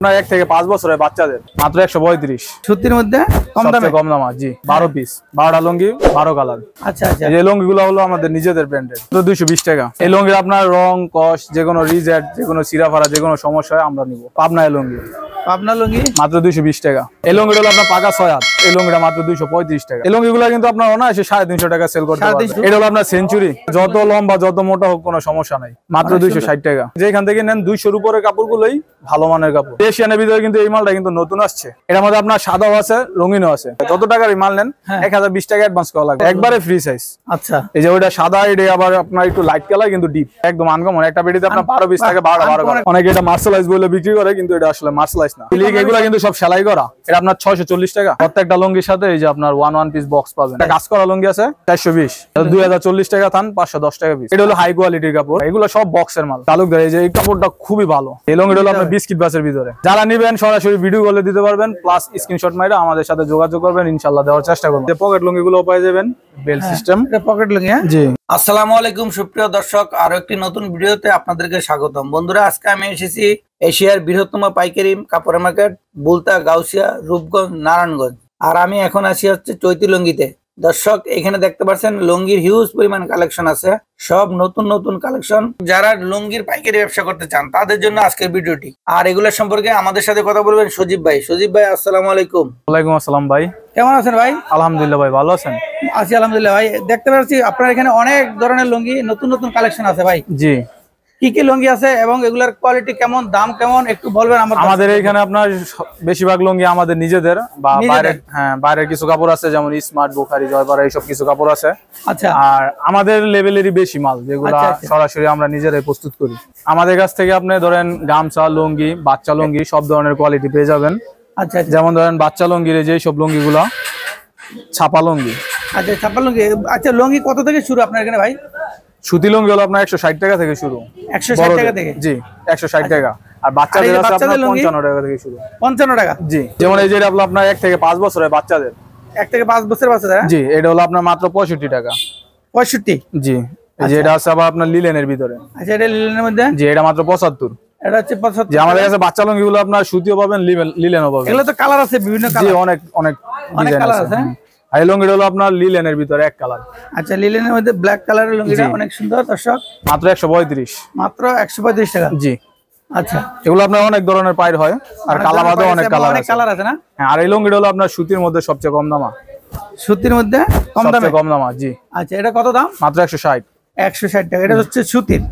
আপনার 1 থেকে 5 বছরের বাচ্চাদের মাত্র 135 সুতির মধ্যে কম দামে কম দাম। জি 12 পিস 12টা লুঙ্গি 12 কালার। আচ্ছা আচ্ছা, এই লুঙ্গিগুলো হলো আমাদের নিজেদের ব্র্যান্ডের, 220 টাকা। এই লুঙ্গির আপনার রং কস যেকোনো রিজেট যেকোনো সিরাফারা যেকোনো সমস্যা হয় আমরা নিব। পাবনা লুঙ্গি, পাবনা লুঙ্গি মাত্র 220 টাকা। এই লুঙ্গিটা হলো আপনার পাকা 6 হাত, এই লুঙ্গিটা মাত্র 235 টাকা। এই লুঙ্গিগুলো কিন্তু আপনার অনায়াসে 350 টাকা সেল করতে পারবেন। এটা হলো আপনার সেঞ্চুরি, যত লম্বা যত মোটা হোক কোনো সমস্যা নাই, মাত্র 260 টাকা। যেখান থেকে নেন 200 এর উপরে কাপড়গুলোই ভালো মানের কাপড়। এশিয়ানের ভিতরে কিন্তু এই মালটা কিন্তু নতুন আসছে। এর মধ্যে আপনার সাদাও আছে রঙিনও আছে। যত টাকার মাল নেন 1020 টাকা অ্যাডভান্স করা লাগবে, একবারে ফ্রি সাইজ। আচ্ছা, এই যে ওইটা সাদা, এটা আবার আপনার একটু লাইট কালার কিন্তু ডিপ, একদম আনকমন। একটা পেটিতে আপনার 12 পিস থাকে, 12টা 12 করে। অনেকে এটা মার্শালাইজ বলে বিক্রি করে, কিন্তু এটা আসলে মার্শালাইজ না। এগুলো কিন্তু সব সেলাই করা। এটা আপনার 640 টাকা। প্রত্যেকটা লুঙ্গির সাথে এই যে আপনার ওয়ান পিস বক্স পাবেন। এটা কাজ করা লুঙ্গি আছে 420, 2040 টাকা থান, 510 টাকা পিস। এটা হলো হাই কোয়ালিটির কাপড়, এগুলো সব বক্সের মাল। তালুকদার এই যে এই কাপড়টা খুবই ভালো। এই লুঙ্গিটা হলো আপনার বিস্কিট বাসের ভিতরে। যারা নিবেন সরাসরি ভিডিও কলে দিতে পারবেন, প্লাস স্ক্রিনশট মাইরা আমাদের সাথে যোগাযোগ করবেন, ইনশাআল্লাহ দেওয়ার চেষ্টা করব। যে পকেট লুঙ্গিগুলো পেয়ে যাবেন বেল সিস্টেম, এটা পকেট লুঙ্গি। জি। আসসালামু আলাইকুম সুপ্রিয় দর্শক, আরো একটি নতুন ভিডিওতে আপনাদেরকে স্বাগতম। বন্ধুরা, আজকে আমি এসেছি এশিয়ার বৃহত্তম পাইকারি কাপড়ের মার্কেট বুলতা, গাউসিয়া, রূপগঞ্জ, নারায়ণগঞ্জ। আর আমি এখন আছি হচ্ছে চৈতি লুঙ্গিতে। দর্শক, এখানে দেখতে পাচ্ছেন লুঙ্গির হিউজ পরিমাণ কালেকশন আছে, সব নতুন নতুন কালেকশন। যারা লুঙ্গির পাইকারি ব্যবসা করতে চান তাদের জন্য আজকের ভিডিওটি। আর এগুলোর সম্পর্কে আমাদের সাথে কথা বলবেন সজীব ভাই। সজীব ভাই, আসসালামু আলাইকুম। ওয়ালাইকুম আসসালাম ভাই, কেমন আছেন ভাই? আলহামদুলিল্লাহ ভাই, ভালো আছেন? আছি আলহামদুলিল্লাহ ভাই। দেখতে পাচ্ছি আপনার এখানে অনেক ধরনের লুঙ্গি, নতুন নতুন কালেকশন আছে ভাই। জি। কি কি লুঙ্গি আছে এবং এগুলোর কোয়ালিটি কেমন, দাম কেমন একটু বলবেন? আমাদের এখানে আপনার বেশিরভাগ লুঙ্গি আমাদের নিজেদের, বা বাইরের, বাইরের কিছু কাপড় আছে, যেমন স্মার্ট, বুখারি, জয়পাড়া, এইসব কিছু কাপড় আছে। আচ্ছা। আর আমাদের লেভেলেরই বেশি মাল, যেগুলো সরাসরি আমরা নিজেরাই প্রস্তুত করি। আমাদের কাছ থেকে আপনি ধরেন গামছা, লুঙ্গি, বাচ্চা লুঙ্গি সব ধরনের কোয়ালিটি পেয়ে যাবেন। আচ্ছা, যেমন যেমন ধরেন বাচ্চা লুঙ্গির যে সব লুঙ্গিগুলো ছাপা লুঙ্গি। আচ্ছা, ছাপা লুঙ্গি। আচ্ছা, লুঙ্গি কত থেকে শুরু আপনার এখানে ভাই? সুতি লুঙ্গি হলো আপনার 160 টাকা থেকে শুরু। 160 টাকা থেকে? জি, 160 টাকা। আর বাচ্চাদের আছে আপনার 55 টাকা থেকে শুরু। 55 টাকা? জি। যেমন এই যে আপনার 1 থেকে 5 বছরের বাচ্চাদের, 1 থেকে 5 বছরের বাচ্চাদের, জি, এটা হলো আপনার মাত্র 65 টাকা। 65? জি। এই যে এটা আছে আবার আপনার লিলেনের ভিতরে। আচ্ছা, এটা লিলেনের মধ্যে? জি, এটা মাত্র 75। এটা হচ্ছে 75। যে আমাদের কাছে বাচ্চা লুঙ্গিগুলো আপনার সুতিও পাবেন, লিলেনও পাবেন। এগুলো তো কালার আছে বিভিন্ন কালার? জি, অনেক অনেক কালার আছে। এই লুঙ্গিটা হলো আপনার লিলেনের ভিতরে এক কালার। আচ্ছা, লিলেনের মধ্যে ব্ল্যাক কালারের লুঙ্গিটা অনেক সুন্দর। দর্শক, মাত্র 135। মাত্র 135 টাকা? জি। আচ্ছা, এগুলো আপনার অনেক ধরনের পাইর হয়, আর কালারও অনেক কালার আছে না? হ্যাঁ। আর এই লুঙ্গিটা হলো আপনার সুতির মধ্যে সবচেয়ে কম দামা। সুতির মধ্যে কম দামে? কম দামা, জি। আচ্ছা, এটা কত দাম? মাত্র 160। 160 টাকা। এটা হচ্ছে সুতির?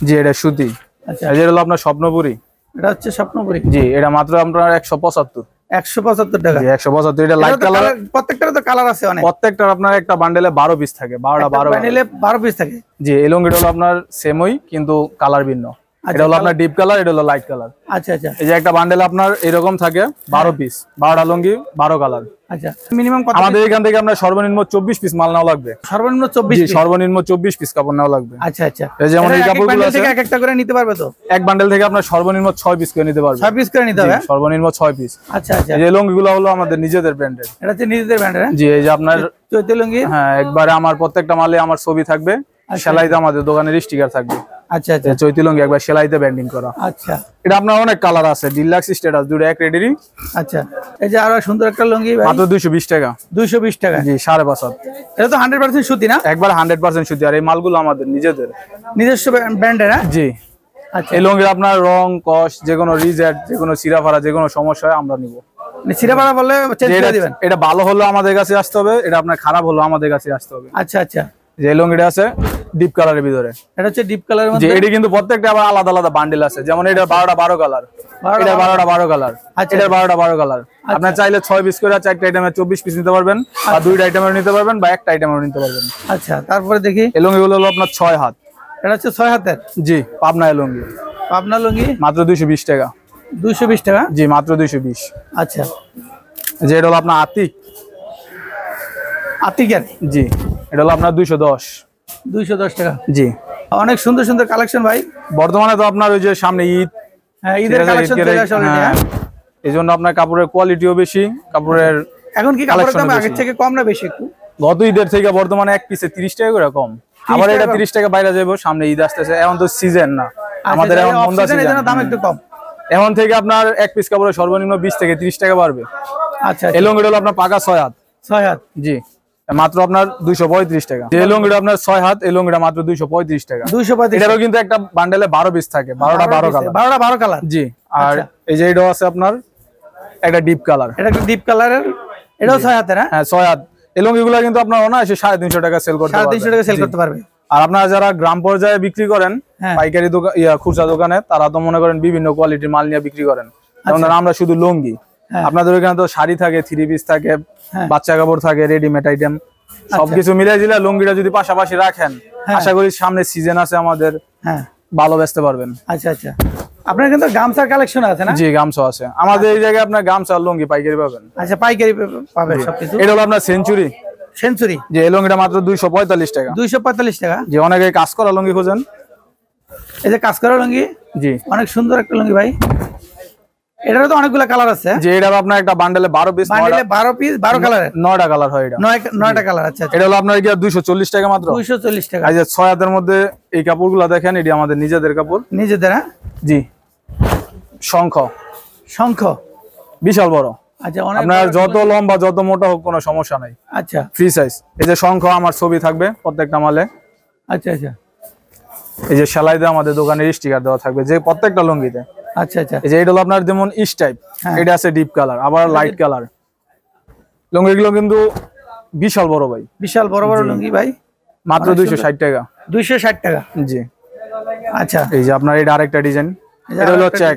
জি, এটা সুতি। আচ্ছা, এটা হলো আপনার স্বপ্নপুরি। এটা হচ্ছে স্বপ্নপুরি? জি। এটা মাত্র আপনার 175। 175 টাকা? জি, 175। এটা লাইট কালার। প্রত্যেকটার তো কালার আছে অনেক? প্রত্যেকটার আপনার একটা বান্ডেলে 12 পিস থাকে, 12টা 12 বান্ডেলে 12 পিস থাকে? জি। এই লুঙ্গিটা হলো আপনার সেমই, কিন্তু কালার ভিন্ন। এটা হলো আপনার ডিপ কালার, এটা হলো লাইট কালার। আচ্ছা আচ্ছা। এই যে একটা বান্ডেল আপনার এরকম থাকে 12 পিস, 12টা লুঙ্গি 12 কালার। আচ্ছা, মিনিমাম কত? আমাদের এখান থেকে আপনার সর্বনিম্ন 24 পিস মাল নেওয়া লাগবে। সর্বনিম্ন 24 পিস? সর্বনিম্ন 24 পিস কাপড় নেওয়া লাগবে। আচ্ছা আচ্ছা। এই যেমন এই কাপড়গুলো আছে, এক একটা করে নিতে পারবে তো? এক বান্ডেল থেকে আপনার সর্বনিম্ন 6 পিস করে নিতে পারবে। 6 পিস করে নিতে হবে? সর্বনিম্ন 6 পিস। আচ্ছা আচ্ছা। এই যে লুঙ্গিগুলো হলো আমাদের নিজেদের ব্র্যান্ডের। এটা হচ্ছে নিজেদের ব্র্যান্ডের? জি। এই যে আপনার চৈতি লুঙ্গি, হ্যাঁ, একবারে আমার প্রত্যেকটা মালে আমার ছবি থাকবে, সেলাইতে আমাদের দোকানের স্টিকার থাকবে। আচ্ছা আচ্ছা। চৈতি লুঙ্গি একবার সেলাইতে ব্যান্ডিং করা। আচ্ছা। এটা আপনার অনেক কালার আছে, ডিলাক্স স্ট্যাটাস, দুটো এক রেডেরই। আচ্ছা। এই যে আরো সুন্দর একটা লুঙ্গি ভাই, মাত্র 220 টাকা। 220 টাকা? জি, 5.5 হাত। এটা তো 100% সুতি না? একবার 100% সুতি। আর এই মালগুলো আমাদের নিজেদের, নিজস্ব ব্র্যান্ডের? হ্যাঁ, জি। আচ্ছা। এই লুঙ্গির আপনার রং কস যেকোনো রিজেট যেকোনো সিরাফারা যেকোনো সমস্যা হয় আমরা নিব। সিরাফারা বললে চেঞ্জ করে দিবেন? এটা ভালো হলো আমাদের কাছে আসতে হবে, এটা আপনার খারাপ হলো আমাদের কাছে আসতে হবে। আচ্ছা আচ্ছা। যে লুঙ্গিটা আছে ডিপ কালারের ভিতরে, এটা হচ্ছে ডিপ কালারের মধ্যে? এটা কিন্তু প্রত্যেকটা আবার আলাদা আলাদা বান্ডেল আছে। যেমন এটা 12টা 12 কালার, এটা 12টা 12 কালার, এটা 12টা 12 কালার। আপনি চাইলে 6 পিস করে 4টা আইটেমে 24 পিস নিতে পারবেন, বা 2টা আইটেমে নিতে পারবেন, বা একটা আইটেমে নিতে পারবেন। আচ্ছা, তারপরে দেখি এই লুঙ্গিগুলো হলো আপনার 6 হাত। এটা হচ্ছে 6 হাতের? জি। পাবনা লুঙ্গি। পাবনা লুঙ্গি মাত্র 220 টাকা। 220 টাকা? জি, মাত্র 220। আচ্ছা। যে এটা হলো আপনার আতিক। আতিকের? জি। এটা হলো আপনার 210। 210 টাকা? জি। অনেক সুন্দর সুন্দর কালেকশন ভাই। বর্তমানে তো আপনার ওই যে সামনে ঈদ, হ্যাঁ, ঈদের কালেকশন চলে আসলে, এই জন্য আপনার কাপড়ের কোয়ালিটিও বেশি, কাপড়ের এখন কি কাপড়ের দাম আগের থেকে কম না বেশি? একটু গত ঈদের থেকে বর্তমানে এক পিসে 30 টাকা করে কম। আবার এটা 30 টাকা বাইরে যাবে, সামনে ঈদ আসতেছে, এখন তো সিজন না আমাদের, এখন মন্দা সিজন, এজন্য দাম একটু কম। এখন থেকে আপনার এক পিস কাপড়ে সর্বনিম্ন 20 থেকে 30 টাকা বাড়বে। আচ্ছা এই লুঙ্গিটা হলো আপনার পাকা 6 হাত। 6 হাত জি, মাত্র আপনার 235 টাকা। যে লুঙ্গিটা আপনার 6 হাত, এই লুঙ্গিটা মাত্র 235 টাকা। 235। এটারও কিন্তু একটা বান্ডেলে 12 পিস থাকে, 12টা 12 কালার। 12টা 12 কালার। জি, আর এই যে এটাও আছে আপনার একটা ডিপ কালার। এটা একটা ডিপ কালারের, এটাও 6 হাতের। হ্যাঁ 6 হাত। এই লুঙ্গিগুলো কিন্তু আপনার অনায়াসে 350 টাকা সেল করতে পারবেন। 350 টাকা সেল করতে পারবে। আর আপনারা যারা গ্রাম পর্যায়ে বিক্রি করেন, পাইকারি দোকান খুচরা দোকানে, তারা তো মনে করেন বিভিন্ন কোয়ালিটির মাল নিয়ে বিক্রি করেন। যেমন আমরা শুধু লুঙ্গি, আপনাদের ওখানে তো শাড়ি থাকে, 3 পিস থাকে, বাচ্চা কাপড় থাকে, রেডিমেড আইটেম, সবকিছু মিলাই দিলে লুঙ্গিটা যদি পাশাপাশি রাখেন, আশা করি সামনে সিজন আছে আমাদের, ভালো বেচতে পারবেন। আচ্ছা আচ্ছা, আপনার কিন্তু গামছার কালেকশন আছে না? জি, গামছা আছে আমাদের এই জায়গায়। আপনার গামছা আর লুঙ্গি পাইকারি পাবেন। আচ্ছা, পাইকারি পাবেন সবকিছু। এটা হলো আপনার সেঞ্চুরি। সেঞ্চুরি, যে এই লুঙ্গিটা মাত্র 245 টাকা। 245 টাকা। যে অনেকে কাজ করা লুঙ্গি খোঁজেন, এই যে কাজ করা লুঙ্গি, জি অনেক সুন্দর একটা লুঙ্গি ভাই। এটারও তো অনেকগুলো কালার আছে। যে এটা আপনার একটা বান্ডেলে 12 পিস, 12 পিস 12 কালারের, 9টা কালার হয়। এটা 9টা কালার। আচ্ছা, এটা হলো আপনার কি 240 টাকা মাত্র। 240 টাকা। এই যে 6 হাতের মধ্যে এই কাপড়গুলো দেখেন, এটি আমাদের নিজেদের কাপড়। নিজেদের? জি, শঙ্খ বিশাল বড়। আচ্ছা, আপনার যত লম্বা যত মোটা হোক কোনো সমস্যা নাই। আচ্ছা, ফ্রি সাইজ। এই যে শঙ্খ, আমার ছবি থাকবে প্রত্যেকটা মালে। আচ্ছা আচ্ছা, এই যে সেলাইতে আমাদের দোকানের স্টিকার দেওয়া থাকবে যে প্রত্যেকটা লুঙ্গিতে। আচ্ছা আচ্ছা, এই যে এটা হলো আপনার যেমন ইস্ট টাইপ, এটা আছে ডিপ কালার, আবার লাইট কালার। লুঙ্গিগুলো কিন্তু বিশাল বড় ভাই, বিশাল বড় বড় লুঙ্গি ভাই, মাত্র 260 টাকা। 260 টাকা। জি, আচ্ছা। এই যে আপনার এটা আরেকটা ডিজাইন, এটা হলো চেক।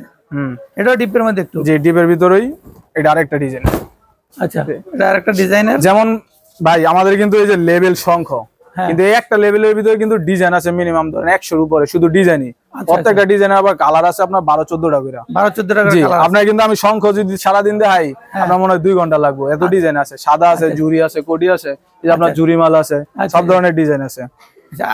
এটাও ডিপের মধ্যে একটু। জি, ডিপের ভিতরেই এটা আরেকটা ডিজাইন। আচ্ছা, এটা আরেকটা ডিজাইনের। যেমন ভাই আমাদের কিন্তু এই যে লেভেল শঙ্খ, কিন্তু এই একটা লেভেলের ভিতরে কিন্তু ডিজাইন আছে মিনিমাম ধরেন 100-র উপরে, শুধু ডিজাইনই। প্রত্যেকটা ডিজাইনের আবার কালার আছে আপনার 12-14টা করে। 12-14 টাকা জি, কালার। আপনার কিন্তু আমি শঙ্খ যদি সারা দিন দেখাই, আপনার মনে হয় 2 ঘন্টা লাগবে। এত ডিজাইন আছে, সাদা আছে, জুরি আছে, কোটি আছে, এই যে আপনার জুরি মাল আছে, সব ধরনের ডিজাইন আছে।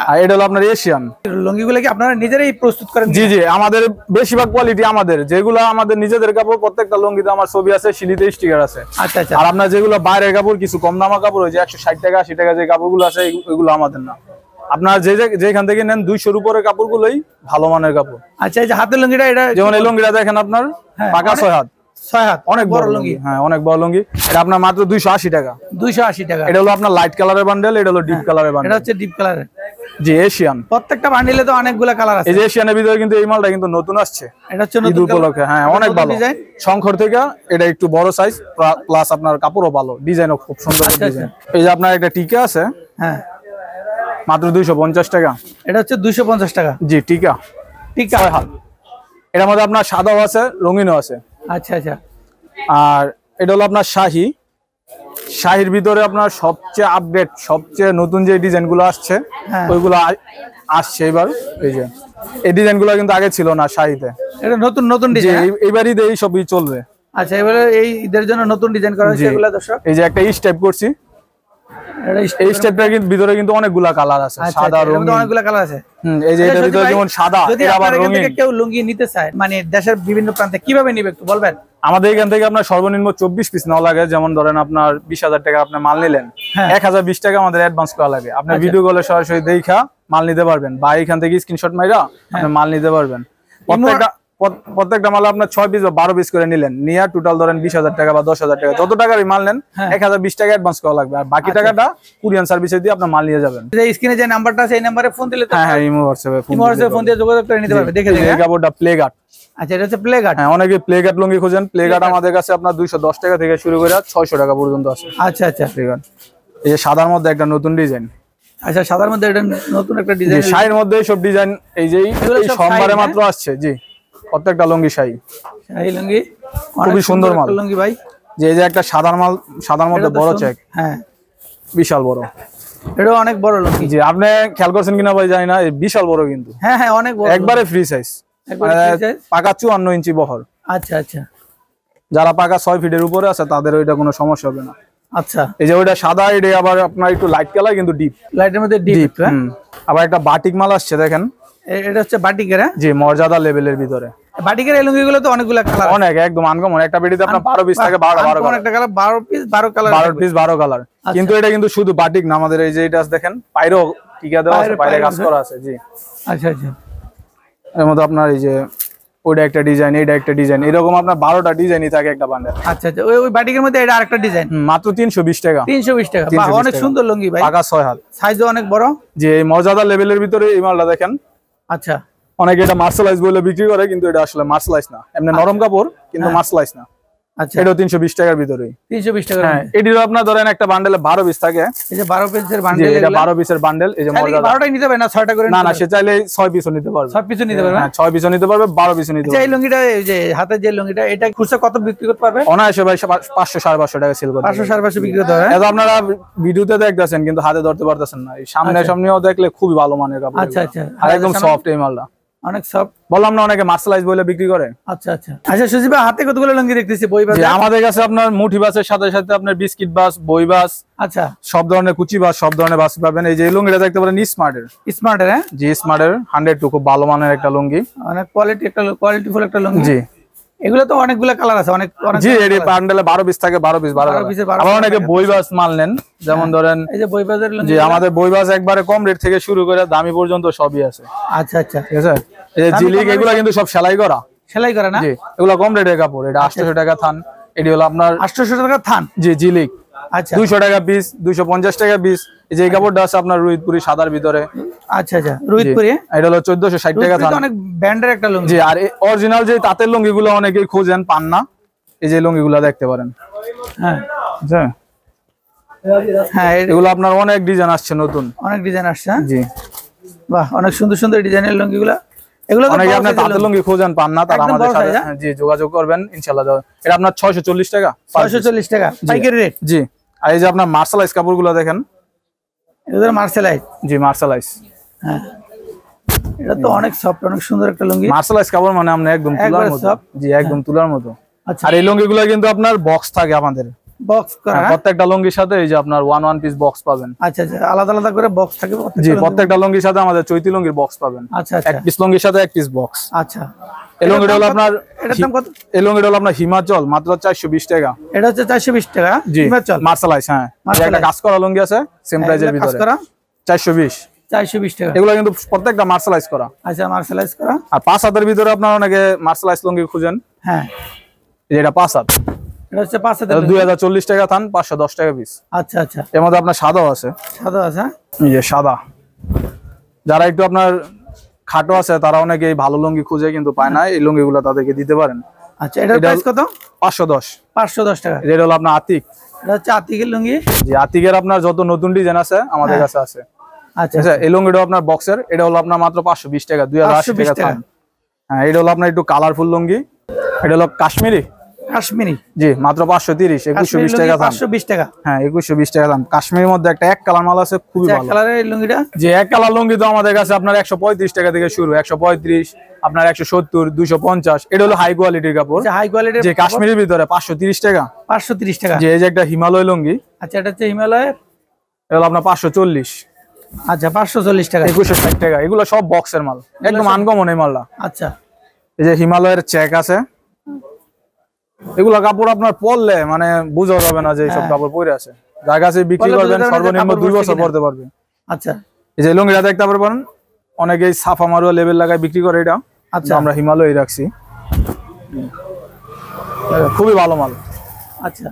আর এটা হলো আপনার এশিয়ান লুঙ্গিগুলো কি আপনারা নিজেরাই প্রস্তুত করেন? জি জি, আমাদের বেশিরভাগ কোয়ালিটি আমাদের, যেগুলো আমাদের নিজেদের কাপড়, প্রত্যেকটা লুঙ্গিতে আমার ছবি আছে, শিলিতে স্টিকার আছে। আচ্ছা আচ্ছা। আর আপনার যেগুলো বাইরের কাপড়, কিছু কম দামা কাপড়, ওই যে 160 টাকা 80 টাকা যে কাপড়গুলো আছে, এগুলো আমাদের না। আপনার যেখান থেকে নেন 200-র উপরে কাপড়গুলোই ভালো মানের কাপড়। আচ্ছা, এই যে হাতের লুঙ্গিটা, এটা যেমন এই লুঙ্গিটা দেখেন আপনার পাকা 6 হাত। 6 হাত, অনেক বড় লুঙ্গি। হ্যাঁ, অনেক বড় লুঙ্গি। এটা আপনার মাত্র 280 টাকা। 280 টাকা। এটা হলো আপনার লাইট কালারের বান্ডেল, এটা হলো ডিপ কালারের বান্ডেল। এটা হচ্ছে ডিপ কালারের। জি, এশিয়ান। প্রত্যেকটা বান্ডেলে তো অনেকগুলা কালার আছে। এই যে এশিয়ানের ভিতরে কিন্তু এই মালটা কিন্তু নতুন আসছে, এটা হচ্ছে নতুন উপলক্ষে। হ্যাঁ, অনেক ভালো শঙ্কর থেকে। এটা একটু বড় সাইজ, প্লাস আপনার কাপড়ও ভালো, ডিজাইনও খুব সুন্দর ডিজাইন। এই যে আপনার একটা টিকা আছে, হ্যাঁ, মাত্র 250 টাকা। এটা হচ্ছে 250 টাকা। জি, টিকা। এটার মধ্যে আপনার সাদাও আছে, রঙিনও আছে। আচ্ছা আচ্ছা। আর এটা হলো আপনার শাহির ভিতরে আপনার সবচেয়ে আপডেট, সবচেয়ে নতুন যে ডিজাইনগুলো আসছে, ওইগুলো আসছে এবার। এই যে এই ডিজাইনগুলো কিন্তু আগে ছিল না শাহিতে, এটা নতুন নতুন ডিজাইন। এইবারই এই সবই চলবে। আচ্ছা, এবারে এই ঈদের জন্য নতুন ডিজাইন করা হয়েছে এগুলা দর্শক। এই যে একটা স্টেপ করছি, এই স্টেপটার ভিতরে কিন্তু অনেকগুলা কালার আছে, সাদা রঙিন, অনেকগুলা কালার আছে। এই যে এটার ভিতরে যেমন সাদা, এটা আবার রঙিন। কেউ লুঙ্গি নিতে চায়, মানে দেশের বিভিন্ন প্রান্তে, কিভাবে নিবে একটু বলবেন? আমাদের এখান থেকে আপনার সর্বনিম্ন 24 পিস নেওয়া লাগে। যেমন ধরেন আপনার 20,000 টাকা আপনি মাল নিলেন, 1020 টাকা আমাদের অ্যাডভান্স করা লাগে। আপনি ভিডিও কলে সরাসরি দেখা মাল নিতে পারবেন, বা এখান থেকে স্ক্রিনশট মাইরা আপনি মাল নিতে পারবেন। প্রত্যেকটা মাল আপনার 6 পিস বা 12 পিস করে নিলেন, নিয়ে টোটাল ধরেন 20,000 টাকা বা 10,000 টাকা, যত টাকারই মাল নেন 1020 টাকা অ্যাডভান্স করা লাগবে। আর বাকি টাকাটা কুরিয়ার সার্ভিসে দিয়ে আপনার মাল নিয়ে যাবেন। স্ক্রিনে যে নাম্বারটা আছে, এই নম্বরে ফোন দিলে, হ্যাঁ, ইমো হোয়াটসঅ্যাপে ফোন দিয়ে যোগাযোগ করে নিতে পারবে। দেখে এই কাপড়টা প্লে গার্ড। আচ্ছা, এটা হচ্ছে প্লে গার্ড। হ্যাঁ, অনেকে প্লে গার্ড লুঙ্গি খোঁজেন। প্লে গার্ড আমাদের কাছে আপনার 210 টাকা থেকে শুরু করে 600 টাকা পর্যন্ত আছে। আচ্ছা আচ্ছা। Play guard. এই যে সাদার মধ্যে একটা নতুন ডিজাইন। আচ্ছা, সাদার মধ্যে এটা নতুন একটা ডিজাইন। শাড়ির মধ্যে সব ডিজাইন এই যে সোমবারে মাত্র আসছে। জি, প্রত্যেকটা লুঙ্গি শাড়ি লুঙ্গি, খুবই সুন্দর মাল লুঙ্গি ভাই। যে এই যে একটা সাদার মধ্যে বড় চেক, হ্যাঁ, বিশাল বড়। এটা অনেক বড় লুঙ্গি। জি, আপনি খেয়াল করছেন কিনা ভাই জানি না, বিশাল বড় কিন্তু। হ্যাঁ হ্যাঁ, অনেক বড়, একবারে ফ্রি সাইজ, পাকা 54 ইঞ্চি বহর। আচ্ছা আচ্ছা। যারা পাকা 6 ফিটের উপরে আছে তাদের ওইটা কোনো সমস্যা হবে না। আচ্ছা, এই যে ওইটা সাদা, এটা আবার আপনার একটু লাইট কালার, কিন্তু ডিপ, লাইটের মধ্যে ডিপ। আবার একটা বাটিক মাল আসছে দেখেন, এটা হচ্ছে বাটিকের। জি, মর্যাদা লেভেলের ভিতরে। বাটিকের এই লুঙ্গিগুলো তো অনেকগুলো কালার, অনেক একদম আনকমন। একটা বেডিতে আপনার 12 পিস থাকে, 12 কালার, একটা colour 12 piece 12 colour, 12 piece 12 colour. কিন্তু এটা কিন্তু শুধু বাটিক না, আমাদের এই যে এটা দেখেন পায়রো টিকা দেওয়া আছে, পায়রে কাজ করা আছে। জি, আচ্ছা আচ্ছা। এর মধ্যে আপনার এই যে ওইটা একটা ডিজাইন, এইটা একটা ডিজাইন, এরকম আপনার 12টা ডিজাইনই থাকে একটা বান্ডেল। আচ্ছা আচ্ছা, ওই বাটিকের মধ্যে এটা আরেকটা ডিজাইন, মাত্র 320 টাকা। 320 টাকা, বাহ অনেক সুন্দর লুঙ্গি ভাই, পাকা 6 হাত, সাইজও অনেক বড়। যে এই মর্যাদা লেভেলের ভিতরে এই মালটা দেখেন। আচ্ছা, অনেকে এটা মার্শালাইজ বলে বিক্রি করে, কিন্তু এটা আসলে মার্শালাইজ না, এমনি নরম কাপড় কিন্তু মার্শালাইজ না। আচ্ছা, এটা 320 টাকার ভিতরেই। 320 টাকা। হ্যাঁ, এটিরও আপনার ধরেন একটা বান্ডেলে 12 পিস থাকে। এই যে 12 পিসের বান্ডেল, এটা 12 পিসের বান্ডেল। এই যে মর্যাদা 12টাই নিতে পারে না, 6টা করে? না না, সে চাইলে 6 পিসও নিতে পারবে। 6 পিসও নিতে পারবে। হ্যাঁ, 6 পিসও নিতে পারবে, 12 পিসও নিতে আচ্ছা, পারবে। এই লুঙ্গিটা, এই যে হাতের যে লুঙ্গিটা, এটা খুচরা কত বিক্রি করতে পারবে? অনায়াসে ভাই 500 550 টাকা সেল করতে 500 550 বিক্রি করতে হবে। এটা আপনারা ভিডিওতে দেখতেছেন কিন্তু হাতে ধরতে পারতেছেন না। এই সামনে সামনেও দেখলে খুবই ভালো মানের কাপড়। আচ্ছা আচ্ছা, আর একদম সফট এই মালটা, অনেক সফট। বললাম না অনেকে মার্শালাইজ বলে বিক্রি করে। আচ্ছা আচ্ছা আচ্ছা, সুজিব ভাই হাতে কতগুলো লুঙ্গি দেখতেছি, বই বাস? আমাদের কাছে আপনার মুঠি বাসের সাথে সাথে আপনার বিস্কিট বাস, বই বাস, আচ্ছা, সব ধরনের কুচি বাস, সব ধরনের বাস পাবেন। এই যে লুঙ্গিটা দেখতে পারেন স্মার্টের। স্মার্টের? হ্যাঁ জি, স্মার্টের 100 খুব ভালো মানের একটা লুঙ্গি, অনেক কোয়ালিটিফুল একটা লুঙ্গি। জি, এগুলো তো অনেকগুলো কালার আছে, অনেক জি। এই বান্ডেলে 12 পিস থাকে, 12 পিস 12 পিস। আবার অনেকে বই বাস মাল নেন, যেমন ধরেন এই যে বই বাসের লুঙ্গি। জি, আমাদের বই বাস একবারে কম রেট থেকে শুরু করে দামি পর্যন্ত সবই আছে। আচ্ছা আচ্ছা, ঠিক আছে। এই যে জিলিক, এগুলা কিন্তু সব সেলাই করা। সেলাই করা না? জি, এগুলা কম রেটের কাপড়। এটা 800 টাকা থান। এটি হলো আপনার 800 টাকা থান। জি, জিলিক। আচ্ছা, 200 টাকা পিস, 250 টাকা পিস। এই যে এই কাপড়টা আছে আপনার রুইতপুরি সাদার ভিতরে। আচ্ছা আচ্ছা, রুইতপুরি। এটা হলো 1460 টাকা থান। অনেক ব্র্যান্ডের একটা লুঙ্গি। জি, আর অরিজিনাল যে তাঁতের লুঙ্গি গুলো অনেকেই খোঁজেন, পান না। এই যে লুঙ্গি গুলো দেখতে পারেন। হ্যাঁ বুঝছেন? হ্যাঁ, এগুলো আপনার অনেক ডিজাইন আসছে নতুন, অনেক ডিজাইন আসছে। জি। বাহ, অনেক সুন্দর সুন্দর ডিজাইনের লুঙ্গিগুলো। এগুলো তো অনেকে আপনার তাঁতের লুঙ্গি খোঁজেন, পান না, তারা একদম আমাদের বড় সাথে size, জি যোগাযোগ করবেন, ইনশাআল্লাহ। এটা আপনার 640 টাকা। 640 টাকা পাইকারি রেট। জি। আর এই যে আপনার মার্শালাইজ কাপড়গুলো দেখেন। এগুলো মার্শালাইজ। জি, মার্শালাইজ। হ্যাঁ, এটা তো অনেক সফট, অনেক সুন্দর একটা লুঙ্গি। মার্শালাইজ কাপড় মানে আপনি একদম তুলার একবারে মতো। soft। জি, একদম তুলার মতো। আচ্ছা, আর এই লুঙ্গিগুলো কিন্তু আপনার বক্স থাকে আমাদের। বক্স করা? প্রত্যেকটা লুঙ্গির সাথে এই যে আপনার ওয়ান পিস বক্স পাবেন। আচ্ছা আচ্ছা, আলাদা আলাদা করে বক্স থাকে জি, প্রত্যেকটা লুঙ্গির সাথে আমাদের চৈতি লুঙ্গির বক্স পাবেন। আচ্ছা আচ্ছা, এক পিস লুঙ্গির সাথে এক পিস বক্স। আচ্ছা। এই লুঙ্গিটা হলো আপনার, এটার দাম কত? এই লুঙ্গিটা হলো আপনার হিমাচল, মাত্র 420 টাকা। এটা হচ্ছে 420 টাকা। জি, হিমাচল মার্শালাইজ। হ্যাঁ, এই একটা কাজ করা লুঙ্গি আছে সেম প্রাইজের কাজ ভিতরে, করা 420 টাকা। এগুলো কিন্তু প্রত্যেকটা মার্শালাইজ করা। আচ্ছা, মার্শালাইজ করা। আর 5 হাতের ভিতরে আপনারা অনেকে মার্শালাইজ লুঙ্গি খুঁজেন। হ্যাঁ, এই যে এটা 5 হাত, এটা হচ্ছে 5 হাজার। 2040 টাকা থান, 510 টাকা পিস। আচ্ছা আচ্ছা, এর মধ্যে আপনার সাদাও আছে। সাদা আছে? এই যে সাদা, যারা একটু আপনার খাটো আছে তারা অনেকে ভালো লুঙ্গি খুঁজে কিন্তু পায় না, এই লুঙ্গিগুলো তাদেরকে দিতে পারেন। আচ্ছা, এটার প্রাইস কত? 510। 510 টাকা। এটা হলো আপনার আতিক। এটা হচ্ছে আতিকের লুঙ্গি। যে আতিকের আপনার যত নতুন ডিজাইন আছে আমাদের কাছে আছে। আচ্ছা আচ্ছা, এই লুঙ্গিটা আপনার বক্সের, এটা হলো আপনার মাত্র 520 টাকা, 2080 টাকা থান। হ্যাঁ, এটা হলো আপনার একটু কালারফুল লুঙ্গি। এটা হলো কাশ্মীরি। কাশ্মীরি? জি, মাত্র 530, 2120 টাকা দাম। 520 টাকা। হ্যাঁ, 2120 টাকা দাম। কাশ্মীরের মধ্যে একটা এক কালার মাল আছে, খুবই ভালো। এক কালারের লুঙ্গিটা? যে এক কালার লুঙ্গি তো আমাদের কাছে আপনার 135 টাকা থেকে শুরু, 135, আপনার 170, 250। এটা হলো হাই কোয়ালিটির কাপড়। আচ্ছা, হাই কোয়ালিটির। যে কাশ্মীরের ভিতরে 530 টাকা। 530 টাকা। যে এই যে একটা হিমালয় লুঙ্গি। আচ্ছা, এটা হচ্ছে হিমালয়ের। এটা হলো আপনার 540। আচ্ছা, 540 টাকা। 2160 টাকা। এগুলো সব বক্সের মাল, একদম আনকমন এই মালটা। আচ্ছা, এই যে হিমালয়ের চেক আছে। এগুলা কাপড় আপনার পরলে মানে বোঝা যাবে না যে এইসব কাপড় পরে আছে। যার কাছে বিক্রি করবেন সর্বনিম্ন 2 বছর পরতে পারবে। আচ্ছা, এই যে লুঙ্গিটা দেখতে পারবেন, অনেকেই সাফা মারুয়া লেভেল লাগায় বিক্রি করে। এটা আচ্ছা, আমরা হিমালয় রাখছি, খুবই ভালো মাল। আচ্ছা।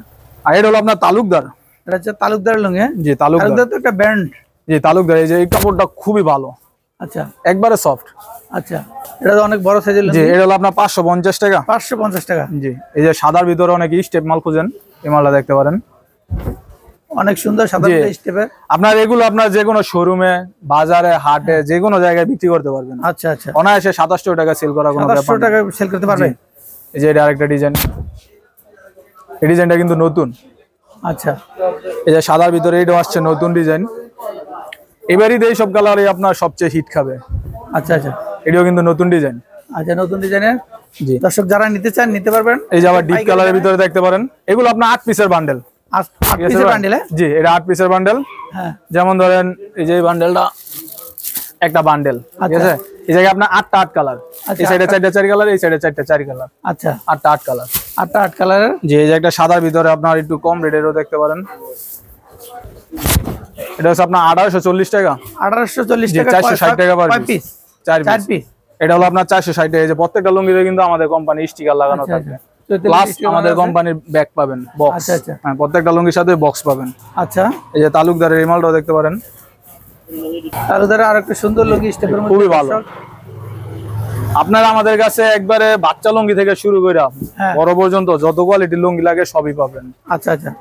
আর এটা হলো আপনার তালুকদার। এটা হচ্ছে তালুকদার লুঙ্গি। জি, তালুকদার তো একটা ব্র্যান্ড। জি, তালুকদার। এই যে এই কাপড়টা খুবই ভালো, আচ্ছা, একবারে সফট। আচ্ছা, এটা তো অনেক বড় সাইজের জি, লুঙ্গি। এটা হলো আপনার 550 টাকা। 550 টাকা। জি, এই যে সাদার ভিতরে অনেকে স্টেপ মাল খুঁজেন, এই মালটা দেখতে পারেন। অনেক সুন্দর সাদা স্টেপের। আপনার এগুলো আপনার যে কোনো শোরুমে, বাজারে, হাটে, যে কোনো জায়গায় বিক্রি করতে পারবেন। আচ্ছা আচ্ছা, অনায়াসে 2700 টাকা সেল করা কোনো ব্যাপার 2700 টাকা সেল করতে পারবে। এই যে এটা আরেকটা ডিজাইন, এই ডিজাইনটা কিন্তু নতুন। আচ্ছা, এই যে সাদার ভিতরে এটা আসছে নতুন ডিজাইন। এবারই এই সব কালারই আপনার সবচেয়ে হিট খাবে। আচ্ছা আচ্ছা, এটাও কিন্তু নতুন ডিজাইন। আচ্ছা, নতুন ডিজাইনের। জি, দর্শক যারা নিতে চান নিতে পারবেন। এই যে আবার ডিপ কালারের ভিতরে দেখতে পারেন। এগুলো আপনার 8 পিসের বান্ডেল। 8 পিসের বান্ডেল? জি, এটা 8 পিসের বান্ডেল। হ্যাঁ, যেমন ধরেন এই যে এই বান্ডেলটা একটা বান্ডেল, ঠিক আছে? এই জায়গায় আপনার 8টা 8 কালার। এই সাইডে 4টা 4 কালার, এই সাইডে 4টা 4 কালার। আচ্ছা, 8টা 8 কালার। 8টা 8 কালারের। যে এই যে একটা সাদার ভিতরে আপনার একটু কম রেটেরও দেখতে পারেন। এটা হচ্ছে আপনার 1840 টাকা। 1840 টাকা। 460 টাকা পার পিস। 4 পিস। এটা হলো আপনার 460 টাকা। এই যে প্রত্যেকটা লুঙ্গিতে কিন্তু আমাদের কোম্পানি স্টিকার লাগানো আচ্ছা, থাকবে, আচ্ছা। প্লাস আমাদের কোম্পানির ব্যাগ পাবেন, বক্স। আচ্ছা, আচ্ছা। হ্যাঁ, প্রত্যেকটা লুঙ্গির সাথে বক্স পাবেন। আচ্ছা, এই যে তালুকদারের এই মালটাও দেখতে পারেন, তালুকদার আর একটা সুন্দর লুঙ্গি স্টেপের মধ্যে, খুবই ভালো। আপনারা আমাদের কাছে একবারে বাচ্চা লুঙ্গি থেকে শুরু করে হ্যাঁ। বড় পর্যন্ত যত কোয়ালিটির লুঙ্গি লাগে সবই পাবেন। আচ্ছা, আচ্ছা।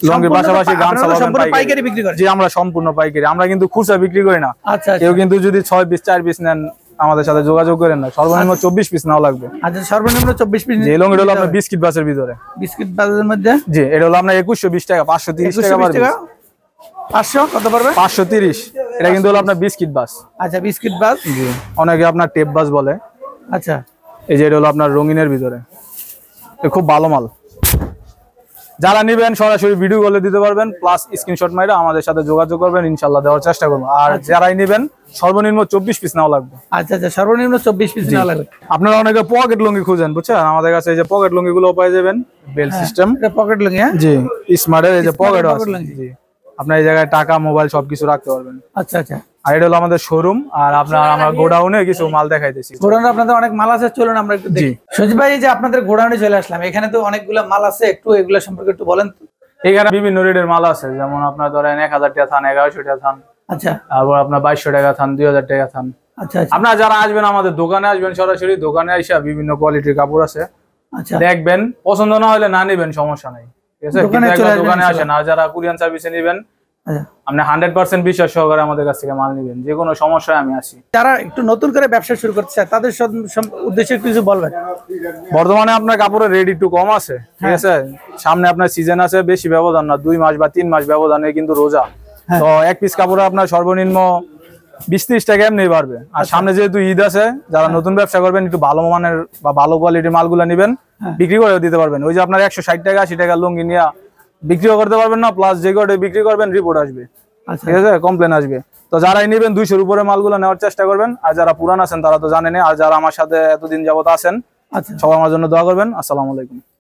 লুঙ্গির পাশাপাশি গামছা পাবেন সম্পূর্ণ পাইকারি বিক্রি করেন? জি, আমরা সম্পূর্ণ পাইকারি, আমরা কিন্তু খুচরা বিক্রি করি না। আচ্ছা, কেউ কিন্তু যদি 6 পিস 4 পিস নেন আমাদের সাথে যোগাযোগ করেন না, সর্বনিম্ন 24 পিস নাও লাগবে। আচ্ছা, সর্বনিম্ন 24 পিস। যে লুঙ্গিটা হলো আপনার বিস্কিট বাসের ভিতরে, বিস্কিট বাজারের মধ্যে। জি, এটা হলো আপনার 2120 টাকা, 530 টাকা পারবে। 500 কত পারবে? 530। এটা কিন্তু হলো আপনার বিস্কিট বাস। আচ্ছা, বিস্কিট বাস। জি, অনেকে আপনার টেপ বাস বলে। আচ্ছা, এই যে এটা হলো আপনার রঙিনের ভিতরে, খুব ভালো মাল। যারা নিবেন সরাসরি ভিডিও কলে দিতে পারবেন, প্লাস স্ক্রিনশট মাইরা আমাদের সাথে যোগাযোগ করবেন, ইনশাআল্লাহ দেওয়ার চেষ্টা করব। আর যারাই নিবেন সর্বনিম্ন 24 পিস নাও লাগবে। আচ্ছা, আচ্ছা, সর্বনিম্ন 24 পিস না লাগবে। আপনারা অনেকে পকেট লুঙ্গি খুঁজেন, বুঝছেন, আমাদের কাছে এই যে পকেট লুঙ্গি গুলো পেয়ে যাবেন, বেল সিস্টেম। এটা পকেট লুঙ্গি? হ্যাঁ, জি, স্মার্টের এই যে পকেট আছে। লুঙ্গি। জি, আপনার এই জায়গায় টাকা, মোবাইল সবকিছু রাখতে পারবেন। আচ্ছা, আচ্ছা। আর এটা হলো আমাদের শোরুম, আর আপনার আমরা গোডাউনে কিছু মাল দেখাইতেছি। গোডাউনে আপনাদের অনেক মাল আছে, চলুন আমরা একটু দেখি। সজীব ভাই, এই যে আপনাদের গোডাউনে চলে আসলাম, এখানে তো অনেকগুলো মাল আছে, একটু এগুলা সম্পর্কে একটু বলেন তো। এখানে বিভিন্ন রেটের মাল আছে, যেমন আপনার ধরেন 1000 টাকা থান, 1100 টাকা থান, আচ্ছা, তারপর আপনার 2200 টাকা থান, 2000 টাকা থান। আচ্ছা, আচ্ছা, আপনারা যারা আসবেন আমাদের দোকানে আসবেন, সরাসরি দোকানে এসে বিভিন্ন কোয়ালিটির কাপড় আছে, আচ্ছা। দেখবেন, পছন্দ না হলে না নিবেন, সমস্যা নাই, ঠিক আছে। দোকানে কিন্তু চলে একবার আসবেন দোকানে আসেন, ইনশাআল্লাহ। আর যারা কুরিয়ান সার্ভিসে নিবেন, আচ্ছা। আপনি 100% বিশ্বাস সহকারে আমাদের কাছ থেকে মাল নিবেন, যে কোনো সমস্যায় আমি আসি। যারা একটু নতুন করে ব্যবসা শুরু করতে চায় তাদের উদ্দেশ্যে একটু কিছু বলবেন। বর্তমানে আপনার কাপড়ের রেট একটু কম আছে, ঠিক আছে। সামনে আপনার সিজন আছে, বেশি ব্যবধান না, 2 মাস বা 3 মাস ব্যবধানে কিন্তু রোজা। হ্যাঁ। তো এক পিস কাপড়ে আপনার সর্বনিম্ন 20-30 টাকা এমনি পারবে। আর সামনে যেহেতু ঈদ আছে, যারা নতুন ব্যবসা করবেন একটু ভালো মানের বা ভালো কোয়ালিটির মালগুলো নিবেন, বিক্রি করে দিতে পারবেন। ওই যে আপনার 160 টাকা 80 টাকা লুঙ্গি নিয়ে বিক্রিও করতে পারবেন না, প্লাস যে কটে বিক্রি করবেন রিপোর্ট আসবে, ঠিক আছে, কমপ্লেন আসবে। তো যারাই নিবেন 200-র উপরে মালগুলো নেওয়ার চেষ্টা করবেন। আর যারা পুরান আছেন তারা তো জানেনই, আর যারা আমার সাথে এতদিন যাবত আছেন, আচ্ছা, সবাই আমার জন্য দোয়া করবেন। আসসালামু আলাইকুম।